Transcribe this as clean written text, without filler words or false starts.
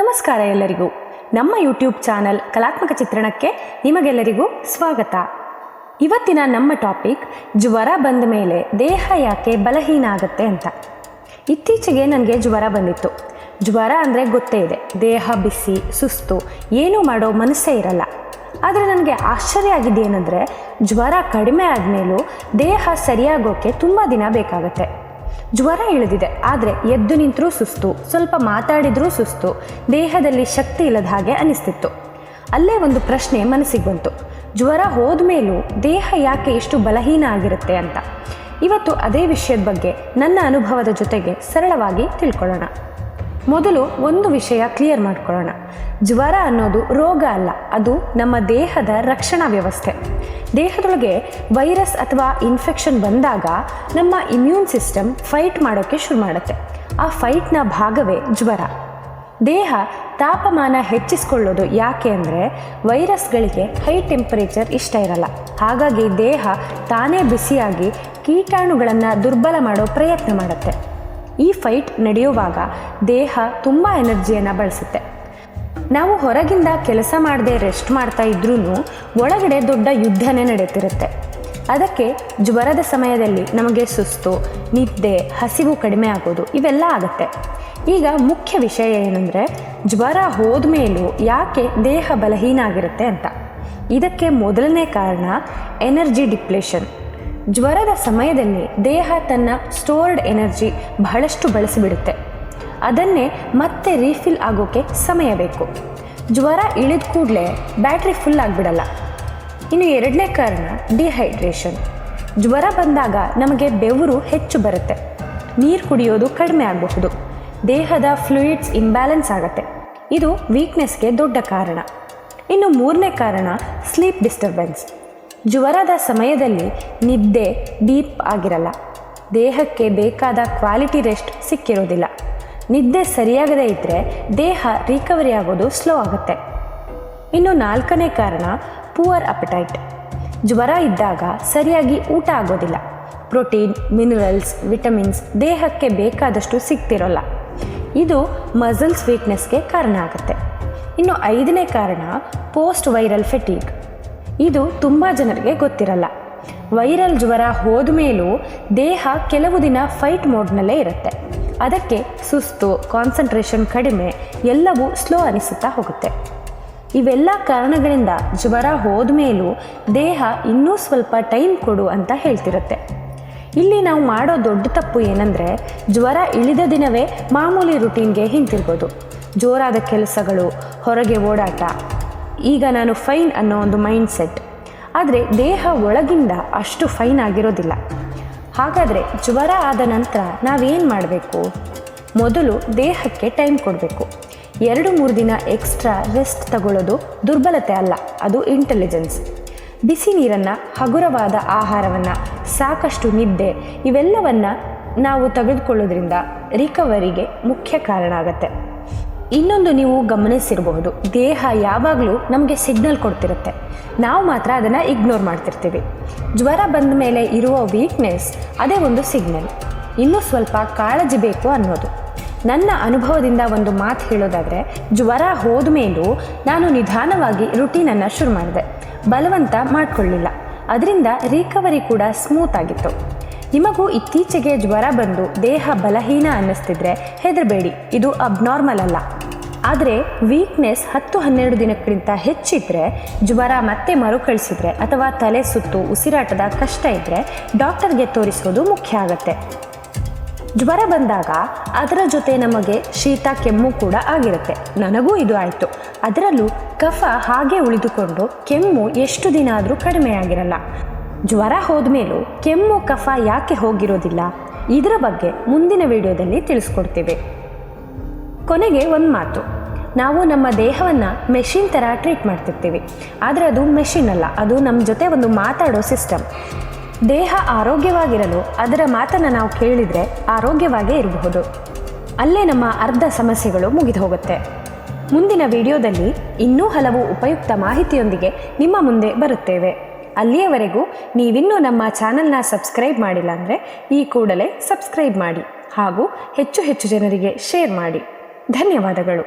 ನಮಸ್ಕಾರ ಎಲ್ಲರಿಗೂ. ನಮ್ಮ ಯೂಟ್ಯೂಬ್ ಚಾನಲ್ ಕಲಾತ್ಮಕ ಚಿತ್ರಣಕ್ಕೆ ನಿಮಗೆಲ್ಲರಿಗೂ ಸ್ವಾಗತ. ಇವತ್ತಿನ ನಮ್ಮ ಟಾಪಿಕ್ ಜ್ವರ ಬಂದ ಮೇಲೆ ದೇಹ ಯಾಕೆ ಬಲಹೀನ ಆಗುತ್ತೆ ಅಂತ. ಇತ್ತೀಚೆಗೆ ನನಗೆ ಜ್ವರ ಬಂದಿತ್ತು. ಜ್ವರ ಅಂದರೆ ಗೊತ್ತೇ ಇದೆ, ದೇಹ ಬಿಸಿ, ಸುಸ್ತು, ಏನೂ ಮಾಡೋ ಮನಸ್ಸೇ ಇರಲ್ಲ. ಆದರೆ ನನಗೆ ಆಶ್ಚರ್ಯ ಆಗಿದ್ದೇನೆಂದರೆ ಜ್ವರ ಕಡಿಮೆ ಆದಮೇಲೂ ದೇಹ ಸರಿಯಾಗೋಕ್ಕೆ ತುಂಬ ದಿನ ಬೇಕಾಗುತ್ತೆ. ಜ್ವರ ಇಳಿದಿದೆ, ಆದರೆ ಎದ್ದು ನಿಂತರೂ ಸುಸ್ತು, ಸ್ವಲ್ಪ ಮಾತಾಡಿದರೂ ಸುಸ್ತು, ದೇಹದಲ್ಲಿ ಶಕ್ತಿ ಇಲ್ಲದ ಹಾಗೆ ಅನಿಸ್ತಿತ್ತು. ಅಲ್ಲೇ ಒಂದು ಪ್ರಶ್ನೆ ಮನಸ್ಸಿಗೆ ಬಂತು, ಜ್ವರ ಹೋದ ಮೇಲೂ ದೇಹ ಯಾಕೆ ಇಷ್ಟು ಬಲಹೀನ ಆಗಿರುತ್ತೆ ಅಂತ. ಇವತ್ತು ಅದೇ ವಿಷಯದ ಬಗ್ಗೆ ನನ್ನ ಅನುಭವದ ಜೊತೆಗೆ ಸರಳವಾಗಿ ತಿಳ್ಕೊಳ್ಳೋಣ. ಮೊದಲು ಒಂದು ವಿಷಯ ಕ್ಲಿಯರ್ ಮಾಡ್ಕೊಳ್ಳೋಣ. ಜ್ವರ ಅನ್ನೋದು ರೋಗ ಅಲ್ಲ, ಅದು ನಮ್ಮ ದೇಹದ ರಕ್ಷಣಾ ವ್ಯವಸ್ಥೆ. ದೇಹದೊಳಗೆ ವೈರಸ್ ಅಥವಾ ಇನ್ಫೆಕ್ಷನ್ ಬಂದಾಗ ನಮ್ಮ ಇಮ್ಯೂನ್ ಸಿಸ್ಟಮ್ ಫೈಟ್ ಮಾಡೋಕ್ಕೆ ಶುರು ಮಾಡುತ್ತೆ. ಆ ಫೈಟ್ನ ಭಾಗವೇ ಜ್ವರ. ದೇಹ ತಾಪಮಾನ ಹೆಚ್ಚಿಸ್ಕೊಳ್ಳೋದು ಯಾಕೆ ಅಂದರೆ ವೈರಸ್ಗಳಿಗೆ ಹೈ ಟೆಂಪರೇಚರ್ ಇಷ್ಟ ಇರಲ್ಲ. ಹಾಗಾಗಿ ದೇಹ ತಾನೇ ಬಿಸಿಯಾಗಿ ಕೀಟಾಣುಗಳನ್ನು ದುರ್ಬಲ ಮಾಡೋ ಪ್ರಯತ್ನ ಮಾಡುತ್ತೆ. ಈ ಫೈಟ್ ನಡೆಯುವಾಗ ದೇಹ ತುಂಬ ಎನರ್ಜಿಯನ್ನು ಬಳಸುತ್ತೆ. ನಾವು ಹೊರಗಿಂದ ಕೆಲಸ ಮಾಡದೆ ರೆಸ್ಟ್ ಮಾಡ್ತಾ ಇದ್ರೂ ಒಳಗಡೆ ದೊಡ್ಡ ಯುದ್ಧನೇ ನಡೆಯುತ್ತಿರುತ್ತೆ. ಅದಕ್ಕೆ ಜ್ವರದ ಸಮಯದಲ್ಲಿ ನಮಗೆ ಸುಸ್ತು, ನಿದ್ದೆ, ಹಸಿವು ಕಡಿಮೆ ಆಗೋದು ಇವೆಲ್ಲ ಆಗುತ್ತೆ. ಈಗ ಮುಖ್ಯ ವಿಷಯ ಏನಂದರೆ ಜ್ವರ ಹೋದ ಮೇಲೂ ಯಾಕೆ ದೇಹ ಬಲಹೀನ ಆಗಿರುತ್ತೆ ಅಂತ. ಇದಕ್ಕೆ ಮೊದಲನೇ ಕಾರಣ ಎನರ್ಜಿ ಡಿಪ್ಲೇಷನ್. ಜ್ವರದ ಸಮಯದಲ್ಲಿ ದೇಹ ತನ್ನ ಸ್ಟೋರ್ಡ್ ಎನರ್ಜಿ ಬಹಳಷ್ಟು ಬಳಸಿಬಿಡುತ್ತೆ. ಅದನ್ನೇ ಮತ್ತೆ ರೀಫಿಲ್ ಆಗೋಕ್ಕೆ ಸಮಯ ಬೇಕು. ಜ್ವರ ಇಳಿದ ಕೂಡಲೇ ಬ್ಯಾಟ್ರಿ ಫುಲ್ ಆಗಿಬಿಡಲ್ಲ. ಇನ್ನು ಎರಡನೇ ಕಾರಣ ಡಿಹೈಡ್ರೇಷನ್. ಜ್ವರ ಬಂದಾಗ ನಮಗೆ ಬೆವರು ಹೆಚ್ಚು ಬರುತ್ತೆ, ನೀರು ಕುಡಿಯೋದು ಕಡಿಮೆ ಆಗಬಹುದು, ದೇಹದ ಫ್ಲೂಯಿಡ್ಸ್ ಇಂಬ್ಯಾಲೆನ್ಸ್ ಆಗುತ್ತೆ. ಇದು ವೀಕ್ನೆಸ್ಗೆ ದೊಡ್ಡ ಕಾರಣ. ಇನ್ನು ಮೂರನೇ ಕಾರಣ ಸ್ಲೀಪ್ ಡಿಸ್ಟರ್ಬೆನ್ಸ್. ಜ್ವರದ ಸಮಯದಲ್ಲಿ ನಿದ್ದೆ ಡೀಪ್ ಆಗಿರಲ್ಲ, ದೇಹಕ್ಕೆ ಬೇಕಾದ ಕ್ವಾಲಿಟಿ ರೆಸ್ಟ್ ಸಿಕ್ಕಿರೋದಿಲ್ಲ. ನಿದ್ದೆ ಸರಿಯಾಗದೇ ಇದ್ದರೆ ದೇಹ ರಿಕವರಿ ಆಗೋದು ಸ್ಲೋ ಆಗುತ್ತೆ. ಇನ್ನು ನಾಲ್ಕನೇ ಕಾರಣ ಪುವರ್ ಅಪಟೈಟ್. ಜ್ವರ ಇದ್ದಾಗ ಸರಿಯಾಗಿ ಊಟ ಆಗೋದಿಲ್ಲ, ಪ್ರೋಟೀನ್, ಮಿನರಲ್ಸ್, ವಿಟಮಿನ್ಸ್ ದೇಹಕ್ಕೆ ಬೇಕಾದಷ್ಟು ಸಿಗ್ತಿರೋಲ್ಲ. ಇದು ಮಸಲ್ಸ್ ವೀಕ್ನೆಸ್ಗೆ ಕಾರಣ ಆಗುತ್ತೆ. ಇನ್ನು ಐದನೇ ಕಾರಣ ಪೋಸ್ಟ್ ವೈರಲ್ ಫೆಟೀಗ್. ಇದು ತುಂಬ ಜನರಿಗೆ ಗೊತ್ತಿರಲ್ಲ. ವೈರಲ್ ಜ್ವರ ಹೋದ ಮೇಲೂ ದೇಹ ಕೆಲವು ದಿನ ಫೈಟ್ ಮೋಡ್ನಲ್ಲೇ ಇರುತ್ತೆ. ಅದಕ್ಕೆ ಸುಸ್ತು, ಕಾನ್ಸಂಟ್ರೇಷನ್ ಕಡಿಮೆ, ಎಲ್ಲವೂ ಸ್ಲೋ ಅನಿಸುತ್ತಾ ಹೋಗುತ್ತೆ. ಇವೆಲ್ಲ ಕಾರಣಗಳಿಂದ ಜ್ವರ ಹೋದ ಮೇಲೂ ದೇಹ ಇನ್ನೂ ಸ್ವಲ್ಪ ಟೈಮ್ ಕೊಡು ಅಂತ ಹೇಳ್ತಿರುತ್ತೆ. ಇಲ್ಲಿ ನಾವು ಮಾಡೋ ದೊಡ್ಡ ತಪ್ಪು ಏನಂದರೆ ಜ್ವರ ಇಳಿದ ದಿನವೇ ಮಾಮೂಲಿ ರುಟೀನ್ಗೆ ಹಿಂತಿರ್ಬೋದು. ಜೋರಾದ ಕೆಲಸಗಳು, ಹೊರಗೆ ಓಡಾಟ, ಈಗ ನಾನು ಫೈನ್ ಅನ್ನೋ ಒಂದು ಮೈಂಡ್ ಸೆಟ್. ಆದರೆ ದೇಹ ಒಳಗಿಂದ ಅಷ್ಟು ಫೈನ್ ಆಗಿರೋದಿಲ್ಲ. ಹಾಗಾದರೆ ಜ್ವರ ಆದ ನಂತರ ನಾವೇನು ಮಾಡಬೇಕು? ಮೊದಲು ದೇಹಕ್ಕೆ ಟೈಮ್ ಕೊಡಬೇಕು. 2-3 ದಿನ ಎಕ್ಸ್ಟ್ರಾ ರೆಸ್ಟ್ ತಗೊಳ್ಳೋದು ದುರ್ಬಲತೆ ಅಲ್ಲ, ಅದು ಇಂಟೆಲಿಜೆನ್ಸ್. ಬಿಸಿ ನೀರನ್ನು, ಹಗುರವಾದ ಆಹಾರವನ್ನು, ಸಾಕಷ್ಟು ನಿದ್ದೆ ಇವೆಲ್ಲವನ್ನು ನಾವು ತೆಗೆದುಕೊಳ್ಳೋದ್ರಿಂದ ರಿಕವರಿಗೆ ಮುಖ್ಯ ಕಾರಣ ಆಗುತ್ತೆ. ಇನ್ನೊಂದು ನೀವು ಗಮನಿಸಿರಬಹುದು, ದೇಹ ಯಾವಾಗಲೂ ನಮಗೆ ಸಿಗ್ನಲ್ ಕೊಡ್ತಿರುತ್ತೆ, ನಾವು ಮಾತ್ರ ಅದನ್ನು ಇಗ್ನೋರ್ ಮಾಡ್ತಿರ್ತೀವಿ. ಜ್ವರ ಬಂದ ಮೇಲೆ ಇರುವ ವೀಕ್ನೆಸ್ ಅದೇ ಒಂದು ಸಿಗ್ನಲ್, ಇನ್ನೂ ಸ್ವಲ್ಪ ಕಾಳಜಿ ಬೇಕು ಅನ್ನೋದು. ನನ್ನ ಅನುಭವದಿಂದ ಒಂದು ಮಾತು ಹೇಳೋದಾದರೆ, ಜ್ವರ ಹೋದ ಮೇಲೂ ನಾನು ನಿಧಾನವಾಗಿ ರುಟೀನನ್ನು ಶುರು ಮಾಡಿದೆ, ಬಲವಂತ ಮಾಡಿಕೊಳ್ಳಿಲ್ಲ. ಅದರಿಂದ ರಿಕವರಿ ಕೂಡ ಸ್ಮೂತ್ ಆಗಿತ್ತು. ನಿಮಗೂ ಇತ್ತೀಚೆಗೆ ಜ್ವರ ಬಂದು ದೇಹ ಬಲಹೀನ ಅನ್ನಿಸ್ತಿದ್ರೆ ಹೆದರಬೇಡಿ, ಇದು ಅಬ್ನಾರ್ಮಲ್ ಅಲ್ಲ. ಆದರೆ ವೀಕ್ನೆಸ್ 10-12 ದಿನಕ್ಕಿಂತ ಹೆಚ್ಚಿದ್ರೆ, ಜ್ವರ ಮತ್ತೆ ಮರುಕಳಿಸಿದ್ರೆ ಅಥವಾ ತಲೆ ಸುತ್ತು, ಉಸಿರಾಟದ ಕಷ್ಟ ಇದ್ದರೆ ಡಾಕ್ಟರ್ಗೆ ತೋರಿಸೋದು ಮುಖ್ಯ ಆಗುತ್ತೆ. ಜ್ವರ ಬಂದಾಗ ಅದರ ಜೊತೆ ನಮಗೆ ಶೀತ, ಕೆಮ್ಮು ಕೂಡ ಆಗಿರುತ್ತೆ. ನನಗೂ ಇದು ಆಯಿತು. ಅದರಲ್ಲೂ ಕಫ ಹಾಗೆ ಉಳಿದುಕೊಂಡು ಕೆಮ್ಮು ಎಷ್ಟು ದಿನ ಆದರೂ ಕಡಿಮೆ ಆಗಿರಲ್ಲ. ಜ್ವರ ಹೋದ್ಮೇಲೂ ಕೆಮ್ಮು, ಕಫ ಯಾಕೆ ಹೋಗಿರೋದಿಲ್ಲ? ಇದರ ಬಗ್ಗೆ ಮುಂದಿನ ವಿಡಿಯೋದಲ್ಲಿ ತಿಳಿಸ್ಕೊಡ್ತೀವಿ. ಕೊನೆಗೆ ಒಂದು ಮಾತು, ನಾವು ನಮ್ಮ ದೇಹವನ್ನು ಮೆಷಿನ್ ಥರ ಟ್ರೀಟ್ ಮಾಡ್ತಿರ್ತೀವಿ. ಆದರೆ ಅದು ಮೆಷಿನ್ ಅಲ್ಲ, ಅದು ನಮ್ಮ ಜೊತೆ ಒಂದು ಮಾತಾಡೋ ಸಿಸ್ಟಮ್. ದೇಹ ಆರೋಗ್ಯವಾಗಿರಲು ಅದರ ಮಾತನ್ನು ನಾವು ಕೇಳಿದರೆ ಆರೋಗ್ಯವಾಗೇ ಇರಬಹುದು. ಅಲ್ಲೇ ನಮ್ಮ ಅರ್ಧ ಸಮಸ್ಯೆಗಳು ಮುಗಿದು ಹೋಗುತ್ತೆ. ಮುಂದಿನ ವಿಡಿಯೋದಲ್ಲಿ ಇನ್ನೂ ಹಲವು ಉಪಯುಕ್ತ ಮಾಹಿತಿಯೊಂದಿಗೆ ನಿಮ್ಮ ಮುಂದೆ ಬರುತ್ತೇವೆ. ಅಲ್ಲಿಯವರೆಗೂ ನೀವಿನ್ನೂ ನಮ್ಮ ಚಾನಲ್ನ ಸಬ್ಸ್ಕ್ರೈಬ್ ಮಾಡಿಲ್ಲ ಅಂದರೆ ಈ ಕೂಡಲೇ ಸಬ್ಸ್ಕ್ರೈಬ್ ಮಾಡಿ ಹಾಗೂ ಹೆಚ್ಚು ಹೆಚ್ಚು ಜನರಿಗೆ ಶೇರ್ ಮಾಡಿ. ಧನ್ಯವಾದಗಳು.